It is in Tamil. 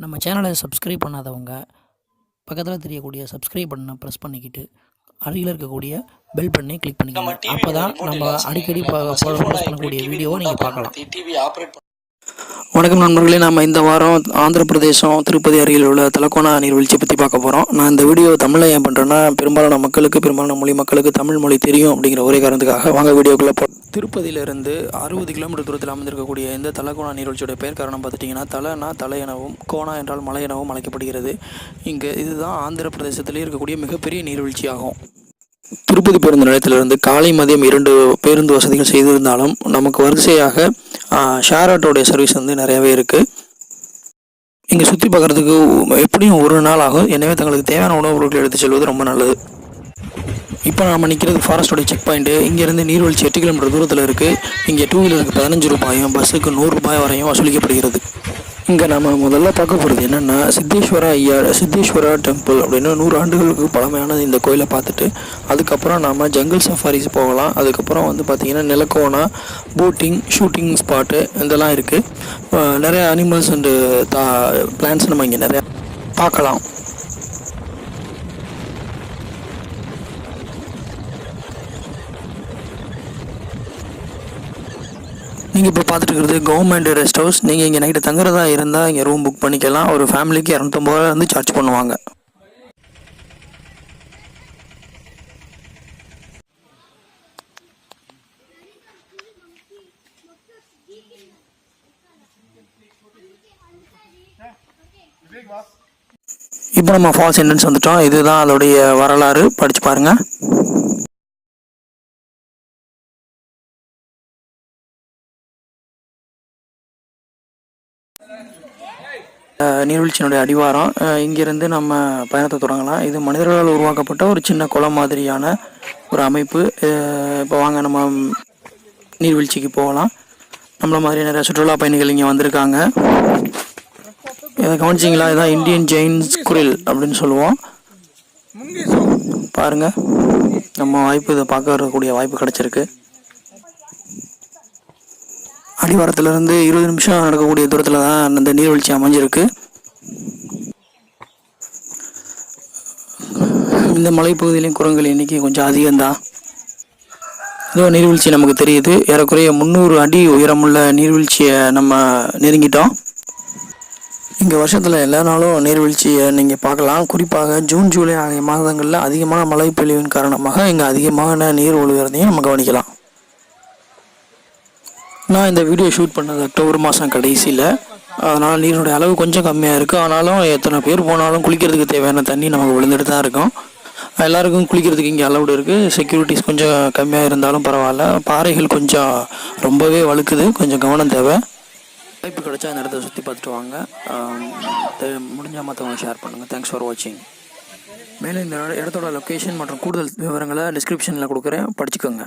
நம்ம சேனலை சப்ஸ்கிரைப் பண்ணாதவங்க பக்கத்தில் தெரியக்கூடிய சப்ஸ்கிரைப் பட்டனை ப்ரெஸ் பண்ணிக்கிட்டு அருகில் இருக்கக்கூடிய பெல் பட்டனை கிளிக் பண்ணிக்கோங்க. அப்போ தான் நம்ம அடிக்கடி போஸ்ட் பண்ணக்கூடிய வீடியோவை நீங்கள் பார்க்கலாம். வணக்கம் நண்பர்களே, நம்ம இந்த வாரம் ஆந்திர பிரதேசம் திருப்பதி அருகில் உள்ள தலக்கோனா நீர்வீழ்ச்சியை பற்றி பார்க்க போகிறோம். நான் இந்த வீடியோ தமிழில் ஏன் பண்ணுறேன்னா, பெரும்பாலான மொழி மக்களுக்கு தமிழ் மொழி தெரியும் அப்படிங்கிற ஒரே காரணத்துக்காக வாங்க வீடியோக்குள்ளே திருப்பதியிலிருந்து 60 கிலோமீட்டர் தூரத்தில் அமைந்திருக்கக்கூடிய இந்த தலக்கோனா நீர்வீழ்ச்சியோட பெயர் காரணம் பார்த்துட்டிங்கன்னா, தலை எனவும் கோனா என்றால் மலை எனவும் அழைக்கப்படுகிறது. இதுதான் ஆந்திர பிரதேசத்திலே இருக்கக்கூடிய மிகப்பெரிய நீர்வீழ்ச்சி ஆகும். திருப்பதி பேருந்து நிலையத்திலிருந்து காலை மதியம் 2 பேருந்து வசதிகள் செய்திருந்தாலும் நமக்கு வரிசையாக ஷேர் ஆட்டோடைய சர்வீஸ் நிறையவே இருக்குது. இங்கே சுற்றி பார்க்குறதுக்கு எப்படியும் ஒரு நாள் ஆகும். எனவே தங்களுக்கு தேவையான உணவுப் பொருட்களை எடுத்து செல்வது ரொம்ப நல்லது. இப்போ நம்ம நிற்கிறது ஃபாரஸ்டோடைய செக் பாயிண்ட்டு. இங்கேருந்து நீர்வீழ்ச்சி 8 கிலோமீட்டர் தூரத்தில் இருக்குது. இங்கே 2 வீலருக்கு 15 ரூபாயும் பஸ்ஸுக்கு 100 ரூபாய் வரையும் வசூலிக்கப்படுகிறது. இங்கே நம்ம முதல்ல பார்க்க போகிறது என்னென்னா, சித்தேஸ்வரா டெம்பிள் அப்படின்னு 100 ஆண்டுகளுக்கு பழமையான இந்த கோயிலை பார்த்துட்டு அதுக்கப்புறம் நாம் ஜங்கிள் சஃபாரிஸ் போகலாம். அதுக்கப்புறம் பார்த்திங்கன்னா நிலக்கோனா போட்டிங் ஷூட்டிங் ஸ்பாட்டு இதெல்லாம் இருக்குது. நிறைய அனிமல்ஸ் அண்டு பிளான்ஸ் நம்ம இங்கே நிறையா பார்க்கலாம். நீங்கள் இப்போ பார்த்துட்டு இருக்கிறது கவர்மெண்ட் ரெஸ்ட் ஹவுஸ். நீங்கள் இங்கே நைட்டு தங்குறதா இருந்தால் இங்கே ரூம் புக் பண்ணிக்கலாம். ஒரு ஃபேமிலிக்கு 250 ரூபா சார்ஜ் பண்ணுவாங்க. இப்போ நம்ம ஃபால்ஸ் என்ட்ரன்ஸ் வந்துட்டோம். இதுதான் அதோடைய வரலாறு, படித்து பாருங்கள். நீர்வீழ்ச்சியினுடைய அடிவாரம். இங்கிருந்து நம்ம பயணத்தை தொடங்கலாம். இது மனிதர்களால் உருவாக்கப்பட்ட ஒரு சின்ன குளம் மாதிரியான ஒரு அமைப்பு. இப்போ வாங்க நம்ம நீர்வீழ்ச்சிக்கு போகலாம். நம்மள மாதிரி நிறைய சுற்றுலா பயணிகள் இங்கே வந்திருக்காங்க. இதை கவனிச்சிங்களா? இதான் இந்தியன் ஜெயின்ஸ் குரில் அப்படின்னு சொல்லுவோம். பாருங்கள், நம்ம இதை பார்க்கக்கூடிய வாய்ப்பு கிடச்சிருக்கு. அடிவாரத்திலிருந்து 20 நிமிஷம் நடக்கக்கூடிய தூரத்தில் தான் இந்த நீர்வீழ்ச்சி அமைஞ்சிருக்கு. இந்த மலைப்பகுதியிலையும் குரங்குகள் எண்ணிக்கை கொஞ்சம் அதிகம்தான். ஏதோ நீர்வீழ்ச்சி நமக்கு தெரியுது. ஏறக்குறைய 300 அடி உயரமுள்ள நீர்வீழ்ச்சியை நம்ம நெருங்கிட்டோம். இங்கே வருஷத்தில் எல்லா நாளும் நீர்வீழ்ச்சியை நீங்கள் பார்க்கலாம். குறிப்பாக ஜூன் ஜூலை ஆகிய மாதங்களில் அதிகமான மழை பொழிவின் காரணமாக இங்கே அதிகமான நீர் ஒழுகிறதையும் நம்ம கவனிக்கலாம். நான் இந்த வீடியோ ஷூட் பண்ணது அக்டோபர் மாதம் கடைசியில். அதனால் நீரினுடைய அளவு கொஞ்சம் கம்மியாக இருக்குது. ஆனாலும் எத்தனை பேர் போனாலும் குளிக்கிறதுக்கு தேவையான தண்ணி நமக்கு விழுந்துட்டு தான் இருக்கும். எல்லாருக்கும் குளிக்கிறதுக்கு இங்கே அலவுடு இருக்குது. செக்யூரிட்டிஸ் கொஞ்சம் கம்மியாக இருந்தாலும் பரவாயில்ல. பாறைகள் கொஞ்சம் ரொம்பவே வழுக்குது, கொஞ்சம் கவனம் தேவை. வாய்ப்பு கிடச்சா அந்த இடத்த சுற்றி பார்த்துட்டு வாங்க. முடிஞ்சால் மற்றவங்க ஷேர் பண்ணுங்கள். தேங்க்ஸ் ஃபார் வாட்சிங். மேலே இந்த இடத்தோட லொக்கேஷன் மற்றும் கூடுதல் விவரங்களை டிஸ்கிரிப்ஷனில் கொடுக்குறேன், படிச்சுக்கோங்க.